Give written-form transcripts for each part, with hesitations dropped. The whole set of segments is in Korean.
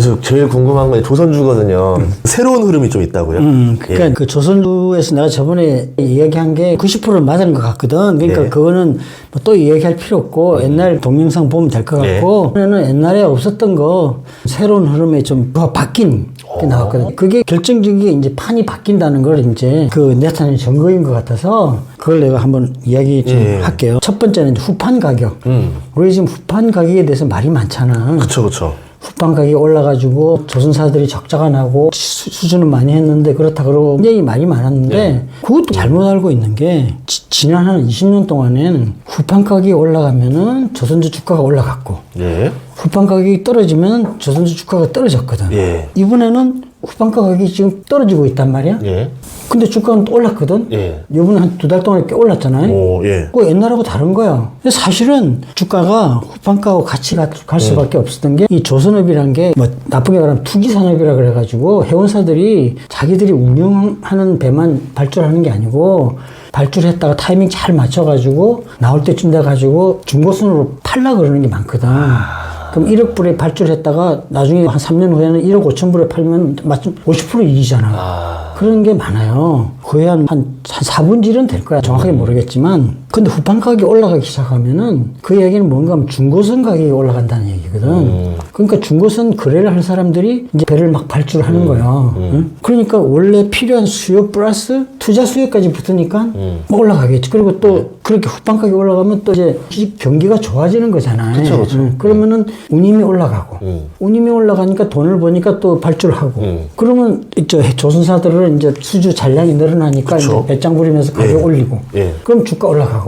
그래서 제일 궁금한 건 조선주거든요. 새로운 흐름이 좀 있다고요? 그러니까 예. 그 조선주에서 내가 저번에 이야기한 게 90%는 맞은 것 같거든. 그러니까 네. 그거는 뭐또 이야기할 필요 없고 옛날 동영상 보면 될 것 같고 그러면은 옛날에 없었던 거 새로운 흐름에 좀 바뀐 게 나왔거든. 그게 결정적이게 이제 판이 바뀐다는 걸 이제 그 나타낸 증거인 것 같아서 그걸 내가 한번 이야기 좀 할게요. 첫 번째는 이제 후판 가격. 우리 지금 후판 가격에 대해서 말이 많잖아. 그쵸. 후판 가격이 올라가지고 조선사들이 적자가 나고 수준은 많이 했는데 그렇다 그러고 굉장히 말이 많았는데 그것도 잘못 알고 있는 게 지난 한 20년 동안엔 후판 가격이 올라가면은 조선주 주가가 올라갔고 예. 후판 가격이 떨어지면 조선주 주가가 떨어졌거든. 예. 이번에는 후판 가격이 지금 떨어지고 있단 말이야. 예. 근데 주가는 또 올랐거든. 예. 이번에 한 2달 동안에 꽤 올랐잖아요. 오, 예. 그 옛날하고 다른 거야. 근데 사실은 주가가 후판가하고 같이 갈 수밖에 없었던 게 이 조선업이란 게 뭐 나쁘게 말하면 투기산업이라 그래가지고 해운사들이 자기들이 운영하는 배만 발주하는 게 아니고 발주를 했다가 타이밍 잘 맞춰가지고 나올 때쯤 돼가지고 중고선으로 팔라 그러는 게 많거든. 그럼 1억 불에 발주를 했다가 나중에 한 3년 후에는 1억 5천 불에 팔면 마침 50% 이익이잖아. 그런 게 많아요. 거의 한 4분질은 될 거야. 정확하게 모르겠지만. 근데 후판 가격이 올라가기 시작하면은 그 얘기는 뭔가 하면 중고선 가격이 올라간다는 얘기거든. 그러니까 중고선 거래를 할 사람들이 이제 배를 막 발주를 하는 거야. 응? 그러니까 원래 필요한 수요 플러스 투자 수요까지 붙으니까 뭐 올라가겠지. 그리고 또 그렇게 후판 가격이 올라가면 또 이제 경기가 좋아지는 거잖아요. 그쵸. 그러면은 운임이 올라가고 운임이 올라가니까 돈을 버니까 또 발주를 하고 그러면 조선사들은 이제 수주 잔량이 늘어나니까 이제 배짱 부리면서 가격 올리고 그럼 주가 올라가고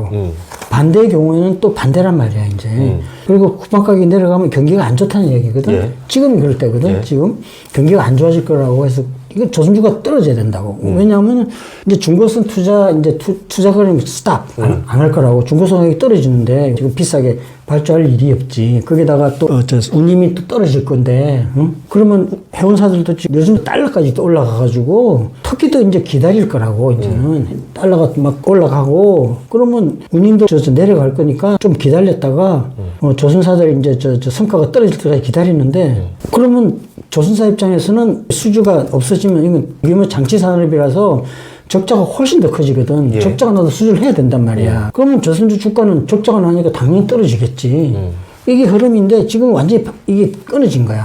반대의 경우에는 또 반대란 말이야 이제 그리고 후판 가격이 내려가면 경기가 안 좋다는 얘기거든. 지금이 그럴 때거든. 지금 경기가 안 좋아질 거라고 해서 이거 조선주가 떨어져야 된다고. 왜냐하면 이제 중고선 투자 거래는 스탑 안 할 거라고. 중고선 가격이 떨어지는데 지금 비싸게 발주할 일이 없지. 거기다가 또 운임이 또 떨어질 건데, 그러면 해운사들도 지금 요즘 달러까지 또 올라가가지고 터키도 이제 기다릴 거라고 이제는 달러가 막 올라가고 그러면 운임도 내려갈 거니까 좀 기다렸다가 조선사들이 이제 성과가 떨어질 때까지 기다리는데 그러면 조선사 입장에서는 수주가 없어지면 이건 장치 산업이라서 적자가 훨씬 더 커지거든. 적자가 나도 수주를 해야 된단 말이야. 그러면 조선주 주가는 적자가 나니까 당연히 떨어지겠지. 이게 흐름인데 지금 완전히 이게 끊어진 거야.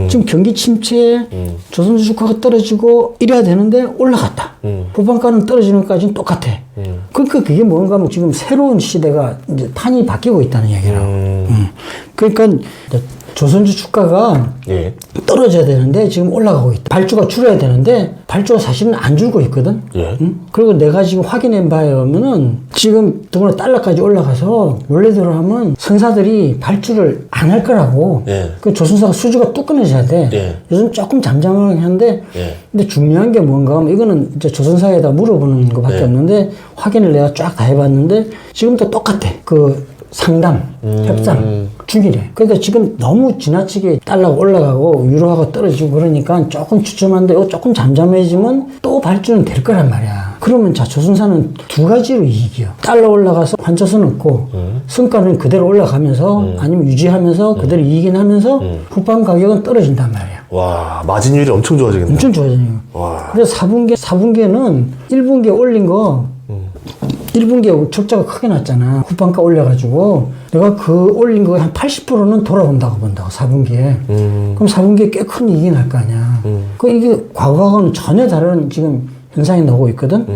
지금 경기 침체에 조선주 주가가 떨어지고 이래야 되는데 올라갔다. 후반가는 떨어지는 것까지는 똑같아. 그러니까 그게 뭔가 하면 지금 새로운 시대가 이제 판이 바뀌고 있다는 얘기라고. 그러니까 조선주 주가가 떨어져야 되는데 지금 올라가고 있다. 발주가 줄어야 되는데 발주가 사실은 안 줄고 있거든. 그리고 내가 지금 확인해 봐야면은 지금 더구나 달러까지 올라가서 원래대로 하면 선사들이 발주를 안 할 거라고. 그 조선사가 수주가 뚝 끊어져야 돼. 요즘 조금 잠잠하긴 한데 근데 중요한 게 뭔가 하면 이거는 이제 조선사에다 물어보는 것밖에 없는데 확인을 내가 쫙 다 해봤는데 지금도 똑같아. 그 상담, 협상 중이래. 그러니까 지금 너무 지나치게 달러가 올라가고 유로화가 떨어지고 그러니까 조금 주춤한데 조금 잠잠해지면 또 발주는 될 거란 말이야. 그러면 자 조선사는 두 가지로 이익이야. 달러 올라가서 환차선 없고 성과는 그대로 올라가면서 아니면 유지하면서 그대로 이익인 하면서 후반 가격은 떨어진단 말이야. 와, 마진율이 엄청 좋아지겠네요. 엄청 좋아져요. 그래서 4분기에는 1분기에 올린 거 1분기에 적자가 크게 났잖아. 후반가 올려가지고 내가 그 올린 거 한 80%는 돌아온다고 본다고 4분기에. 그럼 4분기에 꽤 큰 이익이 날 거 아니야. 그 이게 과거하고는 전혀 다른 지금 현상이 나오고 있거든.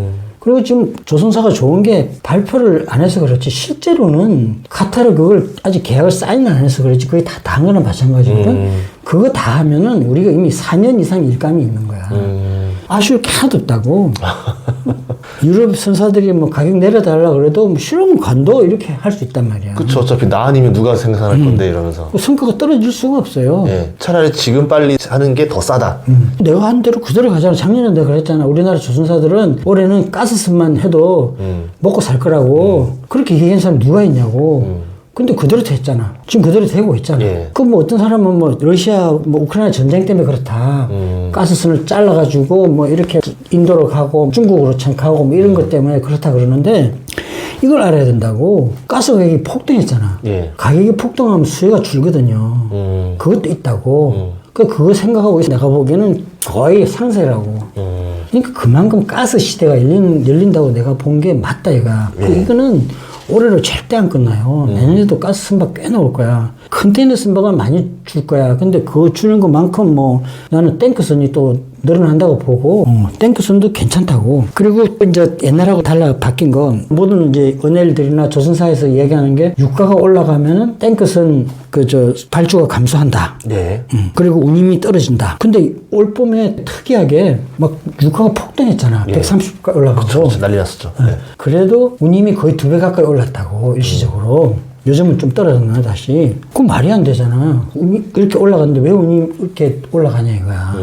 그리고 지금 조선사가 좋은 게 발표를 안 해서 그렇지 실제로는 카타르 그걸 아직 계약을 사인을 안 해서 그렇지 그게 다 한 거랑 마찬가지거든. 그거 다 하면은 우리가 이미 4년 이상 일감이 있는 거야. 아쉬울 게 하나도 없다고. 유럽 선사들이 뭐 가격 내려달라 그래도 뭐 싫으면 관둬 이렇게 할 수 있단 말이야. 그쵸. 어차피 나 아니면 누가 생산할 건데 이러면서. 성과가 떨어질 수가 없어요. 차라리 지금 빨리 하는 게 더 싸다. 내가 한 대로 그대로 가잖아. 작년에 내가 그랬잖아. 우리나라 조선사들은 올해는 가스선만 해도 먹고 살 거라고. 그렇게 얘기한 사람 누가 있냐고. 근데 그대로 됐잖아. 지금 그대로 되고 있잖아. 그럼 뭐 어떤 사람은 뭐 러시아, 뭐 우크라이나 전쟁 때문에 그렇다. 가스선을 잘라가지고 뭐 이렇게 인도로 가고 중국으로 참 가고 뭐 이런 것 때문에 그렇다 그러는데 이걸 알아야 된다고. 가스 가격이 폭등했잖아. 가격이 폭등하면 수요가 줄거든요. 그것도 있다고. 그거 생각하고 있어. 내가 보기에는 거의 상세라고. 그러니까 그만큼 가스 시대가 열린다고 내가 본 게 맞다, 이거야. 이거는 올해로 절대 안 끝나요. 내년에도 가스 선박 꽤 나올 거야. 컨테이너 선박은 많이 줄 거야. 근데 그거 주는 것만큼 뭐 나는 탱크선이 또 늘어난다고 보고 탱크선도 괜찮다고. 그리고 이제 옛날하고 달라 바뀐 건 모든 이제 은행들이나 조선사에서 이야기하는 게 유가가 올라가면은 탱크선 발주가 감소한다. 네. 그리고 운임이 떨어진다. 근데 올 봄에 특이하게 막 유가가 폭등했잖아. 130가 올라가고. 그쵸, 난리 났었죠. 네. 그래도 운임이 거의 2배 가까이 올랐다고 일시적으로. 요즘은 좀 떨어졌나 다시. 그건 말이 안 되잖아. 이렇게 올라갔는데 왜 운이 이렇게 올라가냐 이거야.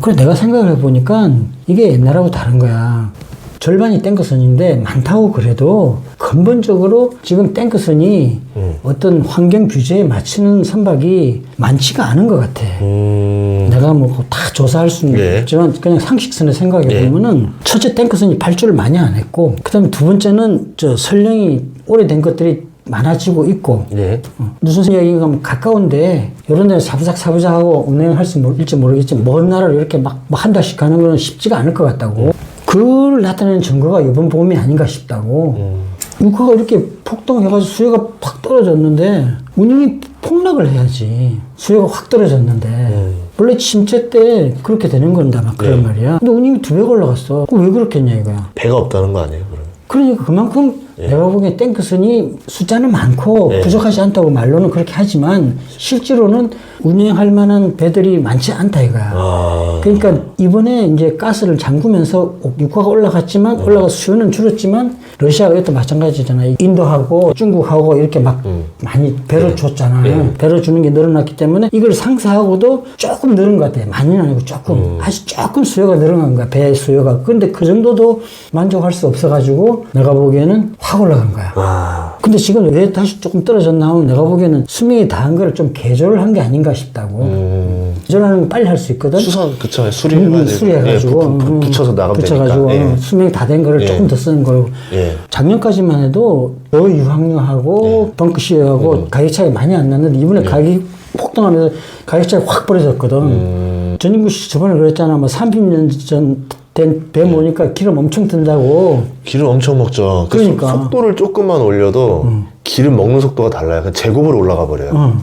그래 내가 생각을 해보니까 이게 옛날하고 다른 거야. 절반이 탱크선인데 많다고 그래도 근본적으로 지금 탱크선이 어떤 환경 규제에 맞추는 선박이 많지가 않은 것 같아. 내가 뭐 다 조사할 수는 없지만 그냥 상식선에 생각해 보면은 첫째 탱크선이 발주를 많이 안 했고 그다음에 두 번째는 설령이 오래된 것들이 많아지고 있고 무슨 이야기가 하면 가까운데 이런 데는 사부작 하고 운행할 수 있을지 모르겠지만 먼 나라로 이렇게 막 한 달씩 가는 건 쉽지가 않을 것 같다고. 그걸 나타내는 증거가 이번 봄이 아닌가 싶다고. 유가가 이렇게 폭등해가지고 수요가 확 떨어졌는데 운임이 폭락을 해야지. 수요가 확 떨어졌는데 원래 침체 때 그렇게 되는 건다 막 그런 말이야. 근데 운임이 2배 올라갔어. 그거 왜 그렇겠냐 이거야. 배가 없다는 거 아니에요? 그러면? 그러니까 그만큼 내가 보기엔 탱크선이 숫자는 많고 부족하지 않다고 말로는 그렇게 하지만 실제로는 운행할 만한 배들이 많지 않다 이거야. 그러니까 이번에 이제 가스를 잠그면서 유가가 올라갔지만 올라가서 수요는 줄었지만 러시아가 이것도 마찬가지잖아. 인도하고 중국하고 이렇게 막 많이 배를 줬잖아. 배를 주는 게 늘어났기 때문에 이걸 상쇄하고도 조금 늘은 것 같아. 많이는 아니고 조금. 아주 조금 수요가 늘어난 거야. 배 수요가. 근데 그 정도도 만족할 수 없어가지고 내가 보기에는 확 올라간 거야. 근데 지금 왜 다시 조금 떨어졌나 하면 내가 보기에는 수명이 다한 거를 좀 개조를 한 게 아닌가 싶다고. 개조하는 건 빨리 할 수 있거든. 수선, 그쵸. 수리해가지고. 붙여서 나가면 붙여가지고 되니까. 수명이 다 된 거를 조금 더 쓰는 거고. 작년까지만 해도 저유황유하고 벙크시어하고 가격 차이 많이 안 났는데 이번에 가격이 폭등하면서 가격 차이 확 벌어졌거든. 전인구 씨 저번에 그랬잖아. 뭐 30년 전 된 배 모니까 기름 엄청 든다고. 기름 엄청 먹죠. 그러니까. 속도를 조금만 올려도 기름 먹는 속도가 달라요. 그냥 제곱으로 올라가 버려요.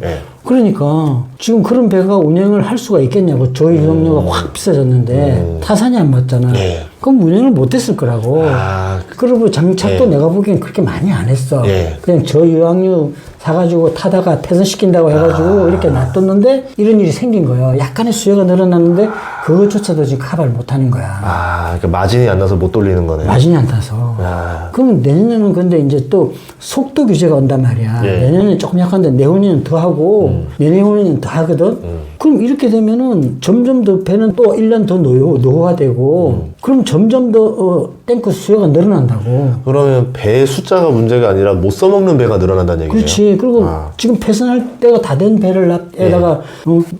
그러니까 지금 그런 배가 운행을 할 수가 있겠냐고. 저유황료가 확 비싸졌는데 타산이 안 맞잖아. 그럼 운행을 못했을 거라고. 그리고 장착도 내가 보기엔 그렇게 많이 안 했어. 그냥 저유황유 사가지고 타다가 폐선시킨다고 해가지고 이렇게 놔뒀는데 이런 일이 생긴 거예요. 약간의 수요가 늘어났는데 그것조차도 지금 커버를 못하는 거야. 그러니까 마진이 안 나서 못 돌리는 거네. 마진이 안 타서. 그럼 내년에는 근데 이제 또 속도 규제가 온단 말이야. 내년에는 조금 약한데 내후년은 더 하고 내후년은 더 하거든. 그럼 이렇게 되면은 점점 더 배는 또 1년 더 노후화되고 그럼 점점 더 탱크 수요가 늘어난다고. 그러면 배 숫자가 문제가 아니라 못 써먹는 배가 늘어난다는 얘기예요. 그렇지. 그리고 지금 폐선할 때가 다 된 배를에다가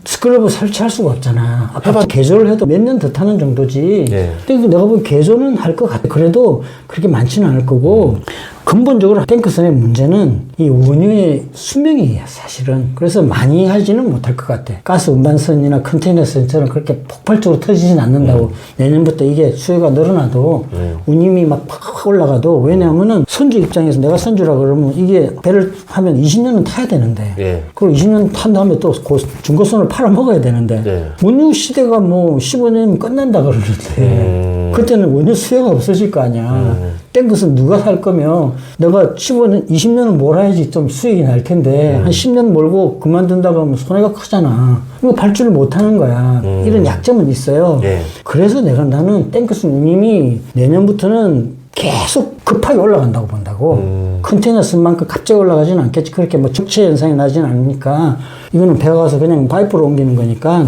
스크럽을 설치할 수가 없잖아. 아까 개조를 해도 몇 년 더 타는 정도지. 근데 내가 보기엔 개조는 할 것 같아. 그래도 그렇게 많지는 않을 거고. 근본적으로 탱크선의 문제는 이 운유의 수명이에요, 사실은. 그래서 많이 하지는 못할 것 같아. 가스 운반선이나 컨테이너선처럼 그렇게 폭발적으로 터지진 않는다고. 내년부터 이게 수요가 늘어나도 운임이 막 팍 올라가도 왜냐하면은 선주 입장에서 내가 선주라 그러면 이게 배를 하면 20년은 타야 되는데 그리고 20년 탄 다음에 또 중고선을 팔아 먹어야 되는데 운유 시대가 뭐 15년이면 끝난다 그러는데 그때는 운유 수요가 없어질 거 아니야. 탱크선 누가 살 거면 내가 15년, 20년은 몰아야지 좀 수익이 날 텐데 한 10년 몰고 그만둔다고 하면 손해가 크잖아. 이거 발주를 못 하는 거야. 이런 약점은 있어요. 그래서 나는 탱크선 운임이 내년부터는 계속 급하게 올라간다고 본다고. 컨테이너 쓴 만큼 갑자기 올라가지는 않겠지. 그렇게 뭐 적체 현상이 나지는 않으니까 이거는 배가 가서 그냥 파이프로 옮기는 거니까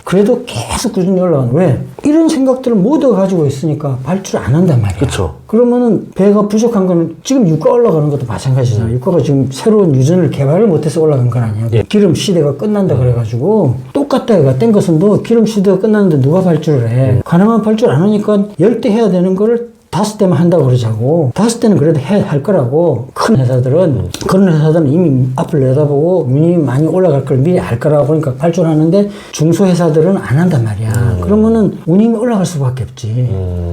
그래도 계속 꾸준히 올라가는. 왜? 이런 생각들을 모두 가지고 있으니까 발주를 안 한단 말이야. 그쵸. 그러면은 배가 부족한 거는 지금 유가 올라가는 것도 마찬가지잖아. 유가가 지금 새로운 유전을 개발을 못해서 올라간 건 아니야. 기름 시대가 끝난다 그래가지고 똑같다 이거. 탱크선도 기름 시대가 끝났는데 누가 발주를 해. 가나만 발주를 안 하니까 열대 해야 되는 거를 5대만 한다고 그러자고. 5대는 그래도 할 거라고. 큰 회사들은, 그런 회사들은 이미 앞을 내다보고 운임이 많이 올라갈 걸 미리 알 거라고 그러니까 발주하는데 중소회사들은 안 한단 말이야. 그러면은 운임이 올라갈 수밖에 없지.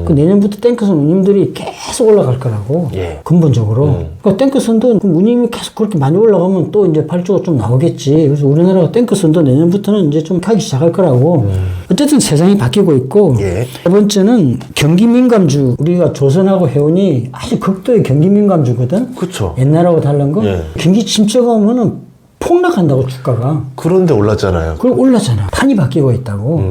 그 내년부터 탱크선 운임들이 계속 올라갈 거라고. 예. 근본적으로. 그러니까 탱크선도 운임이 계속 그렇게 많이 올라가면 또 이제 발주가 좀 나오겠지. 그래서 우리나라가 탱크선도 내년부터는 이제 좀 가기 시작할 거라고. 어쨌든 세상이 바뀌고 있고. 예. 세 번째는 경기 민감주. 우리가 조선하고 해운이 아주 극도의 경기 민감주거든. 그쵸. 옛날하고 다른 거. 예. 경기 침체가 오면은 폭락한다고 주가가. 그런데 올랐잖아요. 그걸 올랐잖아. 판이 바뀌고 있다고.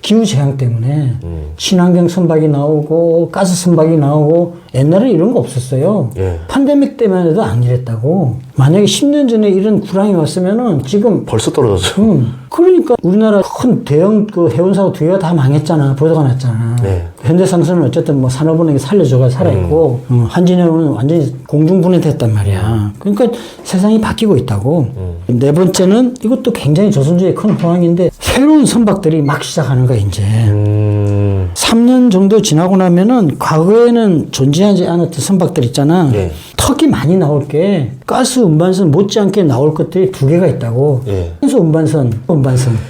기후 재앙 때문에 친환경 선박이 나오고 가스 선박이 나오고 옛날에 이런 거 없었어요. 예. 팬데믹 때문에도 안 이랬다고. 만약에 10년 전에 이런 불황이 왔으면은 지금 벌써 떨어졌죠. 그러니까 우리나라 큰 대형 그 해운사고 뒤가 다 망했잖아. 보도가 났잖아. 네. 현대상선은 어쨌든 뭐 산업은행이 살려줘가 살아있고 한진해운은 완전히 공중분해됐단 말이야. 그러니까 세상이 바뀌고 있다고. 네 번째는 이것도 굉장히 조선주의 큰 호황인데 새로운 선박들이 막 시작하는 거야 이제. 3년 정도 지나고 나면은 과거에는 존재하지 않았던 선박들 있잖아. 예. 턱이 많이 나올 게 가스 운반선 못지않게 나올 것들이 2개가 있다고. 예. 순수 운반선.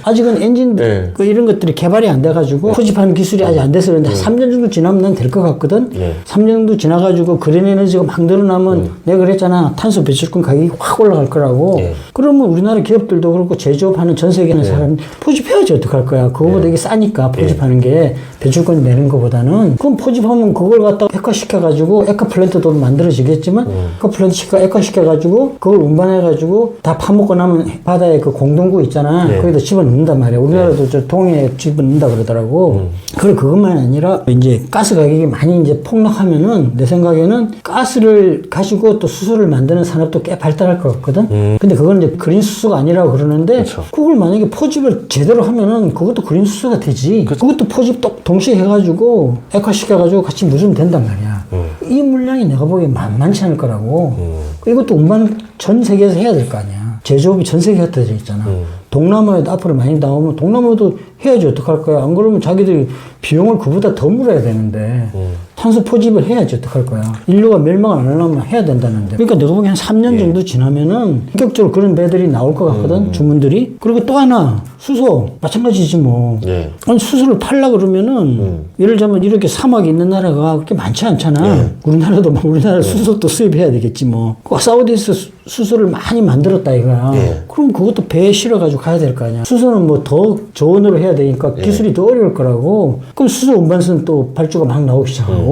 아직은 엔진 예. 그 이런 것들이 개발이 안 돼가지고 포집하는 기술이 아직 안 돼서 그런데 3년 정도 지나면 난 될 것 같거든. 예. 3년 정도 지나가지고 그린 에너지가 막 늘어나면 내가 그랬잖아. 탄소 배출권 가격이 확 올라갈 거라고. 예. 그러면 우리나라 기업들도 그렇고 제조업하는 전 세계 있는 사람 포집해야지 어떡할 거야. 그거보다 이게 싸니까 포집하는 게 배출권 내는 것보다는. 그럼 포집하면 그걸 갖다가 액화시켜가지고 액화 플랜트도 만들어지겠지만 액화 플랜트 액화시켜가지고 그걸 운반해가지고 다 파먹고 나면 바다에 그 공동구 있잖아. 예. 거기다 집어넣는단 말이야. 우리나라도 저 동해에 집어넣는다 그러더라고. 그리고 그것만 아니라 이제 가스 가격이 많이 이제 폭락하면은 내 생각에는 가스를 가지고 또 수소를 만드는 산업도 꽤 발달할 것 같거든. 근데 그건 이제 그린 수소가 아니라고 그러는데 그쵸. 그걸 만약에 포집을 제대로 하면은 그것도 그린 수소가 되지. 그것도 포집 또 동시에 해가지고 액화시켜가지고 같이 묻으면 된단 말이야. 이 물량이 내가 보기엔 만만치 않을 거라고. 이것도 운반을 전 세계에서 해야 될 거 아니야. 제조업이 전 세계에 흩어져 있잖아. 동남아에도 앞으로 많이 나오면 동남아도 해야지 어떡할 거야. 안 그러면 자기들이 비용을 그보다 더 물어야 되는데 탄소 포집을 해야지 어떡할 거야. 인류가 멸망을 안 하려면 해야 된다는데. 그러니까 내가 보기엔 한 3년 정도 지나면은 본격적으로 그런 배들이 나올 것 같거든. 주문들이. 그리고 또 하나 수소 마찬가지지 뭐. 예. 아니 수소를 팔라 그러면은 예를 들자면 이렇게 사막이 있는 나라가 그렇게 많지 않잖아. 우리나라도 막 우리나라 수소 또 수입해야 되겠지 뭐. 그 사우디에서 수소를 많이 만들었다 이거야. 예. 그럼 그것도 배에 실어가지고 가야 될 거 아니야. 수소는 뭐 더 저온으로 해야 되니까 기술이 더 어려울 거라고. 그럼 수소 운반선 또 발주가 막 나오기 시작하고.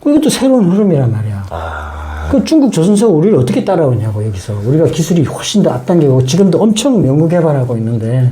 그것도 새로운 흐름이란 말이야. 그 중국 조선사가 우리를 어떻게 따라오냐고 여기서. 우리가 기술이 훨씬 더 앞당기고 지금도 엄청 연구 개발하고 있는데.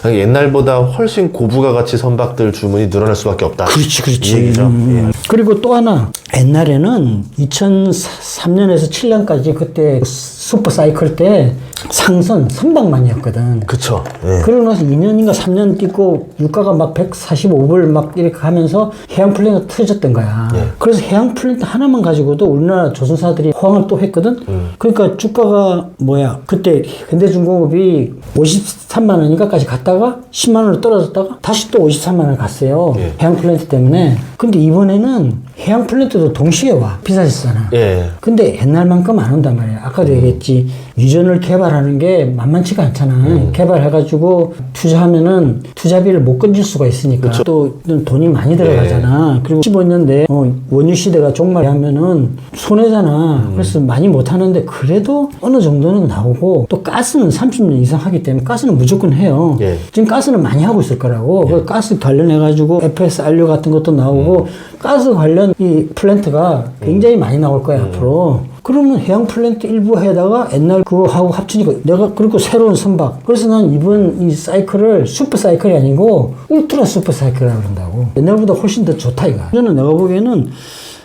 옛날보다 훨씬 고부가 가치 선박들 주문이 늘어날 수밖에 없다. 그렇지, 그렇지. 이 얘기죠. 예. 그리고 또 하나, 옛날에는 2003년에서 7년까지 그때 슈퍼 사이클 때 상선, 선박만이었거든. 그쵸. 예. 그러고 나서 2년인가 3년 뛰고 유가가 막 145불 막 이렇게 가면서 해양 플랜트가 터졌던 거야. 예. 그래서 해양 플랜트 하나만 가지고도 우리나라 조선사들이 호황을 또 했거든. 그러니까 주가가 뭐야. 그때 현대중공업이 53만 원인가까지 갔다가 10만 원으로 떨어졌다가 다시 또 53만 원 갔어요. 예. 해양 플랜트 때문에. 근데 이번에는 해양 플랜트도 동시에 와. 비싸졌잖아. 예. 근데 옛날만큼 안 온단 말이야. 아까도 얘기했지. 유전을 개발하는 게 만만치가 않잖아. 개발해가지고 투자하면은 투자비를 못 건질 수가 있으니까. 또 돈이 많이 들어가잖아. 그리고 15년 내에 원유 시대가 종말하면은 손해잖아. 그래서 많이 못 하는데 그래도 어느 정도는 나오고 또 가스는 30년 이상 하기 때문에 가스는 무조건 해요. 예. 지금 가스는 많이 하고 있을 거라고. 그 가스 관련해가지고 FSRU 같은 것도 나오고 가스 관련 이 플랜트가 굉장히 많이 나올 거야, 앞으로. 그러면 해양 플랜트 일부 해다가 옛날 그거 하고 합치니까 내가 그리고 새로운 선박. 그래서 난 이번 이 사이클을 슈퍼 사이클이 아니고 울트라 슈퍼 사이클이라고 그런다고. 옛날보다 훨씬 더 좋다 이거. 저는 내가 보기에는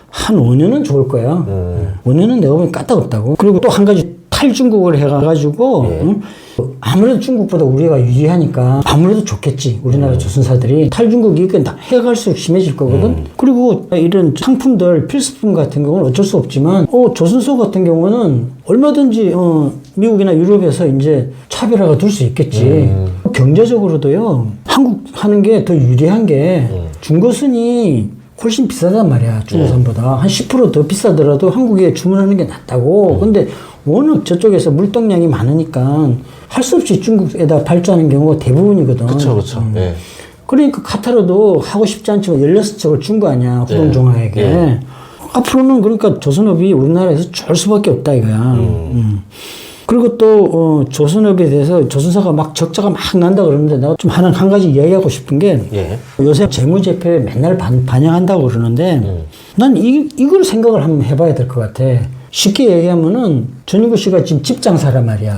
한 5년은 좋을 거야. 5년은 내가 보기엔 까딱없다고. 그리고 또 한 가지 탈중국을 해가지고 응? 아무래도 중국보다 우리가 유리하니까 아무래도 좋겠지. 우리나라 조선사들이. 탈중국이 해갈수록 심해질 거거든. 그리고 이런 상품들 필수품 같은 경우는 어쩔 수 없지만 조선소 같은 경우는 얼마든지 미국이나 유럽에서 이제 차별화가 될 수 있겠지. 경제적으로도요. 한국 하는 게 더 유리한 게 중고선이 훨씬 비싸단 말이야. 중국산보다. 한 10% 더 비싸더라도 한국에 주문하는 게 낫다고. 근데 워낙 저쪽에서 물동량이 많으니까 할 수 없이 중국에다 발주하는 경우가 대부분이거든. 그쵸. 예. 그러니까 카타르도 하고 싶지 않지만 16척을 준 거 아니야. 후동종합에게. 앞으로는 그러니까 조선업이 우리나라에서 줄 수밖에 없다 이거야. 그리고 또 조선업에 대해서 조선사가 막 적자가 막 난다 그러는데 내가 좀 한 가지 이야기하고 싶은 게 요새 재무제표에 맨날 반영한다고 그러는데 난 이걸 생각을 한번 해봐야 될 것 같아. 쉽게 얘기하면은 전인구 씨가 지금 집 장사란 말이야.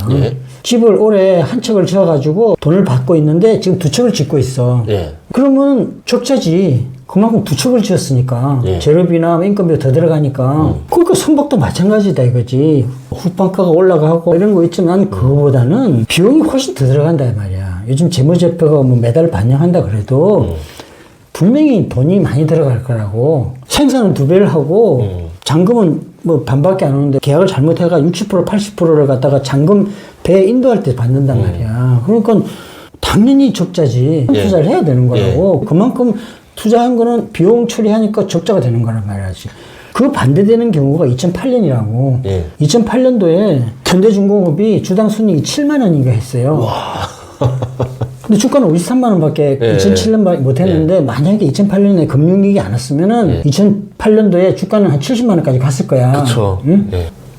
집을 올해 한 척을 지어가지고 돈을 받고 있는데 지금 두 척을 짓고 있어. 그러면 적자지. 그만큼 두 척을 지었으니까 재료비나 인건비가 더 들어가니까 그러니까 선박도 마찬가지다 이거지. 후반가가 올라가고 이런 거 있지만 그거보다는 비용이 훨씬 더 들어간다 이 말이야. 요즘 재무제표가 뭐 매달 반영한다 그래도 분명히 돈이 많이 들어갈 거라고. 생산은 2배를 하고 잔금은 뭐 반밖에 안 오는데 계약을 잘못해가 60% 80%를 갖다가 잔금 배 인도할 때 받는단 말이야. 그러니까 당연히 적자지. 투자를 해야 되는 거라고. 그만큼 투자한 거는 비용 처리하니까 적자가 되는 거란 말이지. 그 반대되는 경우가 2008년이라고. 2008년도에 현대중공업이 주당 순이익이 7만 원인가 했어요. 근데 주가는 53만 원밖에 2007년 못했는데 만약에 2008년에 금융위기 안 왔으면은 2008년도에 주가는 한 70만 원까지 갔을 거야. 그쵸. 응?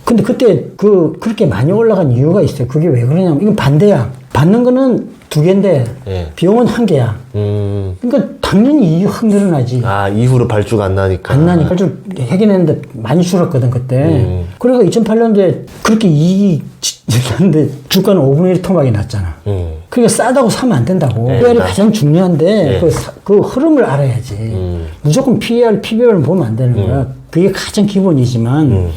근데 그때 그렇게 많이 올라간 이유가 있어요. 그게 왜 그러냐면 이건 반대야. 받는 거는 2개인데 비용은 1개야. 그러니까 당연히 이익이 확 늘어나지. 아, 이후로 발주가 안 나니까. 안 나니까 좀 하긴 했는데 많이 줄었거든 그때. 그러니까 2008년도에 그렇게 이익이 났는데 주가는 5분의 1 토막이 났잖아. 그러니까 싸다고 사면 안 된다고. PER이 가장 중요한데 그 흐름을 알아야지. 무조건 PER, PBR을 보면 안 되는 거야. 그게 가장 기본이지만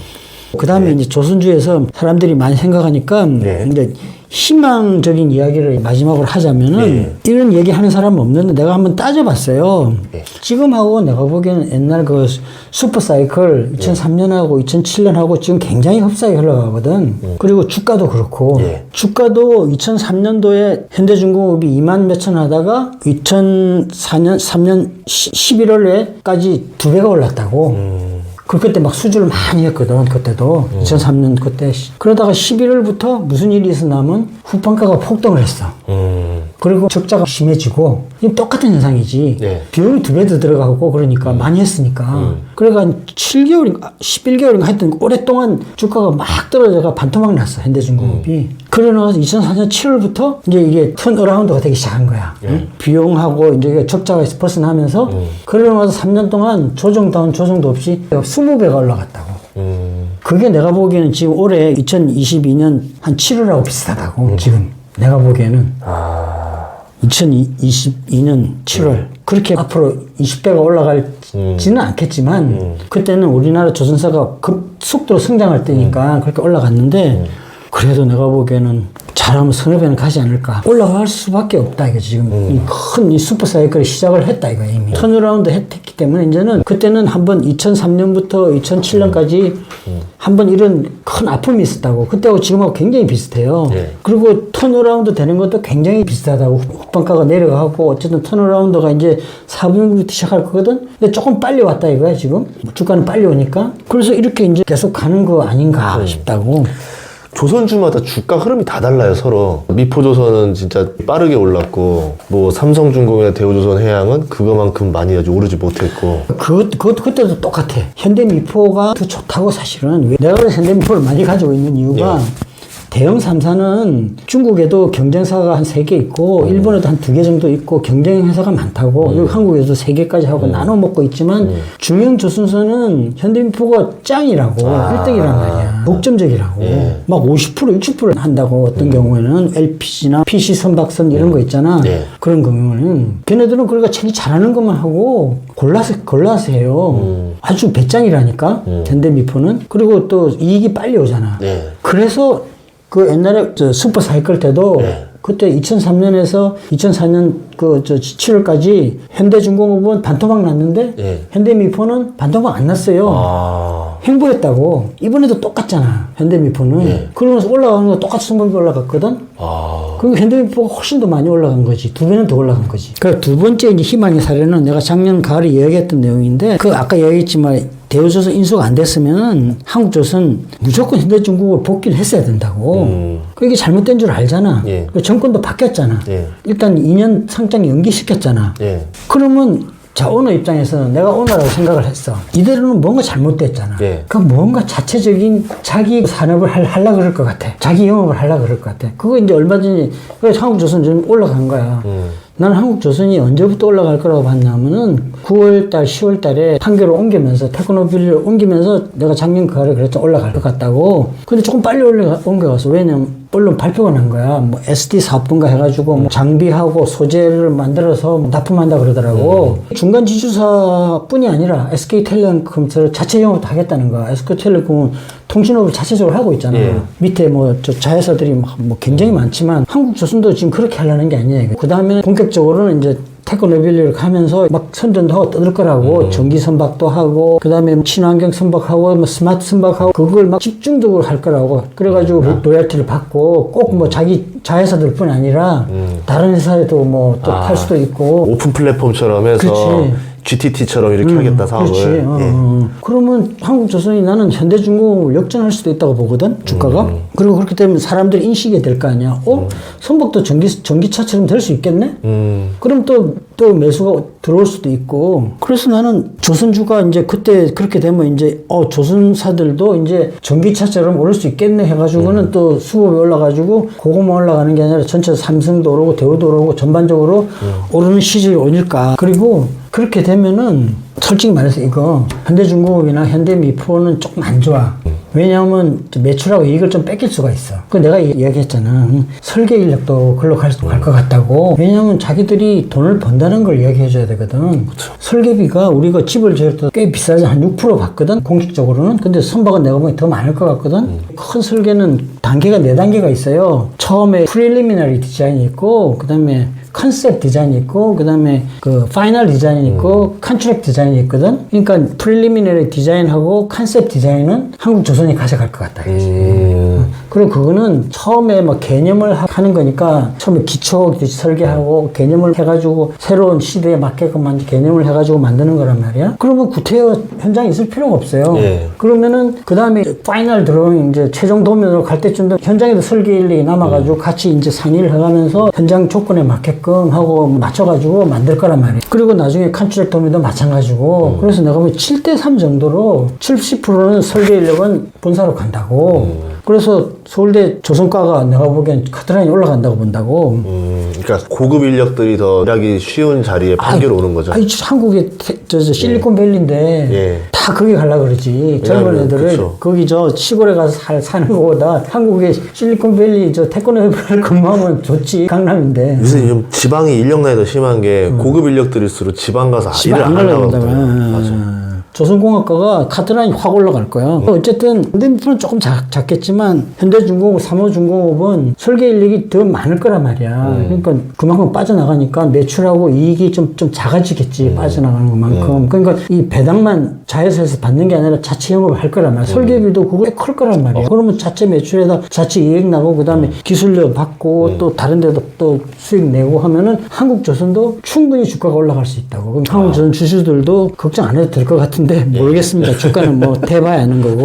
그 다음에 이제 조선주에서 사람들이 많이 생각하니까 이제 희망적인 이야기를 마지막으로 하자면은 이런 얘기 하는 사람은 없는데 내가 한번 따져봤어요. 지금하고 내가 보기에는 옛날 그 슈퍼사이클 2003년하고 2007년하고 지금 굉장히 흡사하게 흘러가거든. 그리고 주가도 그렇고 주가도 2003년도에 현대중공업이 2만 몇천 하다가 2004년 3년 11월에까지 2배가 올랐다고. 그때 막 수주를 많이 했거든, 그때도. 2003년 그때. 그러다가 11월부터 무슨 일이 있었냐면 후반가가 폭등을 했어. 그리고 적자가 심해지고, 이건 똑같은 현상이지. 비용이 2배 더 들어가고, 그러니까 많이 했으니까. 그러니까 7개월인가, 11개월인가 하여튼 오랫동안 주가가 막 떨어져가 반토막 났어, 현대중공업이. 그러나서 2004년 7월부터 이제 이게 턴어라운드가 되기 시작한 거야. 비용하고 이제 적자가 벗어나면서 그러나서 3년 동안 조정다운 조정도 없이 20배가 올라갔다고. 그게 내가 보기에는 지금 올해 2022년 한 7월하고 비슷하다고. 지금 내가 보기에는 2022년 7월 그렇게 앞으로 20배가 올라갈지는 않겠지만 그때는 우리나라 조선사가 급속도로 성장할 때니까 그렇게 올라갔는데 그래도 내가 보기에는 잘하면 서너 배는 가지 않을까. 올라갈 수밖에 없다 이거 지금. 이 슈퍼사이클이 시작을 했다 이거 이미. 턴어라운드 했기 때문에 이제는 그때는 한번 2003년부터 2007년까지 한번 이런 큰 아픔이 있었다고. 그때하고 지금하고 굉장히 비슷해요. 그리고 턴어라운드 되는 것도 굉장히 비슷하다고. 후반가가 내려가고 어쨌든 턴어라운드가 이제 4분기부터 시작할 거거든. 근데 조금 빨리 왔다 이거야 지금. 주가는 빨리 오니까. 그래서 이렇게 이제 계속 가는 거 아닌가 싶다고. 조선주마다 주가 흐름이 다 달라요, 서로. 미포조선은 진짜 빠르게 올랐고, 뭐, 삼성중공이나 대우조선해양은 그거만큼 많이 아주 오르지 못했고. 그때도 똑같아. 현대미포가 더 좋다고 사실은. 내가 그래서 현대미포를 많이 가지고 있는 이유가 대형 3사는 중국에도 경쟁사가 한 3개 있고 일본에도 한 2개 정도 있고 경쟁 회사가 많다고 여기 한국에도 3개까지 하고 나눠 먹고 있지만 중형 조선사는 현대미포가 짱이라고 1등이란 말이야. 독점적이라고. 막 50% 60% 한다고 어떤 경우에는 LPG나 PC 선박선 이런 거 있잖아. 그런 경우에는 걔네들은 그러니까 자기 잘하는 것만 하고 골라서 해요. 아주 배짱이라니까 현대미포는. 그리고 또 이익이 빨리 오잖아. 그래서 그 옛날에 슈퍼 사이클 때도 그때 2003년에서 2004년 7월까지 현대중공업은 반토막 났는데 현대미포는 반토막 안 났어요. 횡보했다고. 이번에도 똑같잖아. 현대미포는. 그러면서 올라가는 거 똑같이 손목이 올라갔거든. 그리고 현대미포가 훨씬 더 많이 올라간 거지. 2배는 더 올라간 거지. 그 두 번째 이제 희망의 사례는 내가 작년 가을에 이야기했던 내용인데, 그 아까 이야기했지만 대우조선 인수가 안 됐으면 한국조선 무조건 현대중공업을 복귀를 했어야 된다고. 그게 잘못된 줄 알잖아. 그 정권도 바뀌었잖아. 일단 2년 상장 연기시켰잖아. 그러면 자, 오너 입장에서는 내가 오너라고 생각을 했어. 이대로는 뭔가 잘못됐잖아. 그 뭔가 자체적인 자기 산업을 하려고 그럴 것 같아. 자기 영업을 하려고 그럴 것 같아. 그거 이제 얼마든지, 그래서 한국조선 좀 올라간 거야. 나는 한국조선이 언제부터 올라갈 거라고 봤냐면은 9월달, 10월달에 판교를 옮기면서, 테크노빌리를 옮기면서 내가 작년 가을에 그랬죠. 올라갈 것 같다고. 근데 조금 빨리 옮겨갔어. 왜냐면 언론 발표가 난 거야. 뭐 SD 사업분가 해가지고 뭐 장비하고 소재를 만들어서 납품한다 그러더라고. 중간 지주사뿐이 아니라 SK텔레콤처럼 자체 영업도 하겠다는 거야. SK텔레콤은 통신업을 자체적으로 하고 있잖아. 밑에 뭐 저 자회사들이 뭐 굉장히 많지만 한국조선도 지금 그렇게 하려는 게 아니에요. 그 다음에 본격적으로는 이제 테크노빌리를 가면서 막 선전도 하고 떠들 거라고. 전기 선박도 하고, 그 다음에 친환경 선박하고, 뭐 스마트 선박하고, 그걸 막 집중적으로 할 거라고. 그래가지고 로열티를 받고, 꼭 뭐 자기 자회사들 뿐 아니라, 다른 회사에도 뭐 또 팔 수도 있고. 오픈 플랫폼처럼 해서. 그렇지. GTT처럼 이렇게 하겠다, 사업을. 그렇지. 그러면 한국조선이 나는 현대중공업을 역전할 수도 있다고 보거든, 주가가. 그리고 그렇게 되면 사람들이 인식이 될 거 아니야. 선박도 전기차처럼 될 수 있겠네? 그럼 또 매수가 들어올 수도 있고. 그래서 나는 조선주가 이제 그때 그렇게 되면 이제, 조선사들도 이제 전기차처럼 오를 수 있겠네 해가지고는 또 수급이 올라가지고, 그거만 올라가는 게 아니라 전체 삼성도 오르고, 대우도 오르고, 전반적으로 오르는 시절이 오닐까. 그리고 그렇게 되면은 솔직히 말해서 이거 현대중공업이나 현대미포는 조금 안 좋아. 왜냐하면 매출하고 이익을 좀 뺏길 수가 있어. 그 내가 이야기했잖아. 설계 인력도 글로 갈 것 같다고. 왜냐하면 자기들이 돈을 번다는 걸 이야기해줘야 되거든. 그쵸. 설계비가 우리가 집을 지을 때 꽤 비싸지. 한 6% 받거든, 공식적으로는. 근데 선박은 내가 보기 더 많을 것 같거든. 큰 설계는 단계가 4단계가 있어요. 처음에 프리리미너리 디자인이 있고, 그 다음에 컨셉 디자인이 있고, 그 다음에 그 파이널 디자인이 있고, 컨트랙 디자인이 있거든. 그러니까 프리리미너리 디자인하고 컨셉 디자인은 한국조선이 가져갈 것 같다. 그리고 그거는 처음에 막 개념을 하는 거니까 처음에 기초 설계하고 개념을 해가지고 새로운 시대에 맞게끔 개념을 해가지고 만드는 거란 말이야. 그러면 구태여 현장에 있을 필요가 없어요. 그러면은 그 다음에 파이널 드로잉 이제 최종 도면으로 갈 때쯤 되면 현장에도 설계 인력이 남아가지고 같이 이제 상의를 해가면서 현장 조건에 맞게끔 하고 맞춰가지고 만들 거란 말이야. 그리고 나중에 컨트랙 도면도 마찬가지고. 그래서 내가 보면 7대3 정도로 70%는 설계 인력은 본사로 간다고. 그래서 서울대 조선과가 내가 보기엔 카트라인이 올라간다고 본다고. 그러니까 고급 인력들이 더 일하기 쉬운 자리에 판교로 오는 거죠. 한국의 실리콘밸리인데 다 거기 가려고 그러지. 젊은 애들을 그쵸. 거기 저 시골에 가서 사는 것보다 한국의 실리콘밸리 저 테크노밸리 근무하면 좋지. 강남인데. 요새 좀 지방이 인력난이 더 심한 게 고급 인력들일수록 지방 가서 일을 안 하려고 하더라고요. 맞아. 조선공학과가 카트라인이 확 올라갈 거야. 어쨌든 현대미포는 조금 작겠지만 현대중공업, 삼호중공업은 설계 인력이 더 많을 거란 말이야. 그러니까 그만큼 빠져나가니까 매출하고 이익이 좀 작아지겠지. 빠져나가는 것만큼. 그러니까 이 배당만 자회사에서 받는 게 아니라 자체 영업을 할 거란 말이야. 설계비도 그거 꽤 클 거란 말이야. 그러면 자체 매출에다 자체 이익 나고 그다음에 기술료 받고 또 다른 데도 또 수익 내고 하면은 한국조선도 충분히 주가가 올라갈 수 있다고. 그럼 한국조선 주주들도 걱정 안 해도 될 것 같은데 모르겠습니다. 주가는 뭐 대봐야 아는 거고.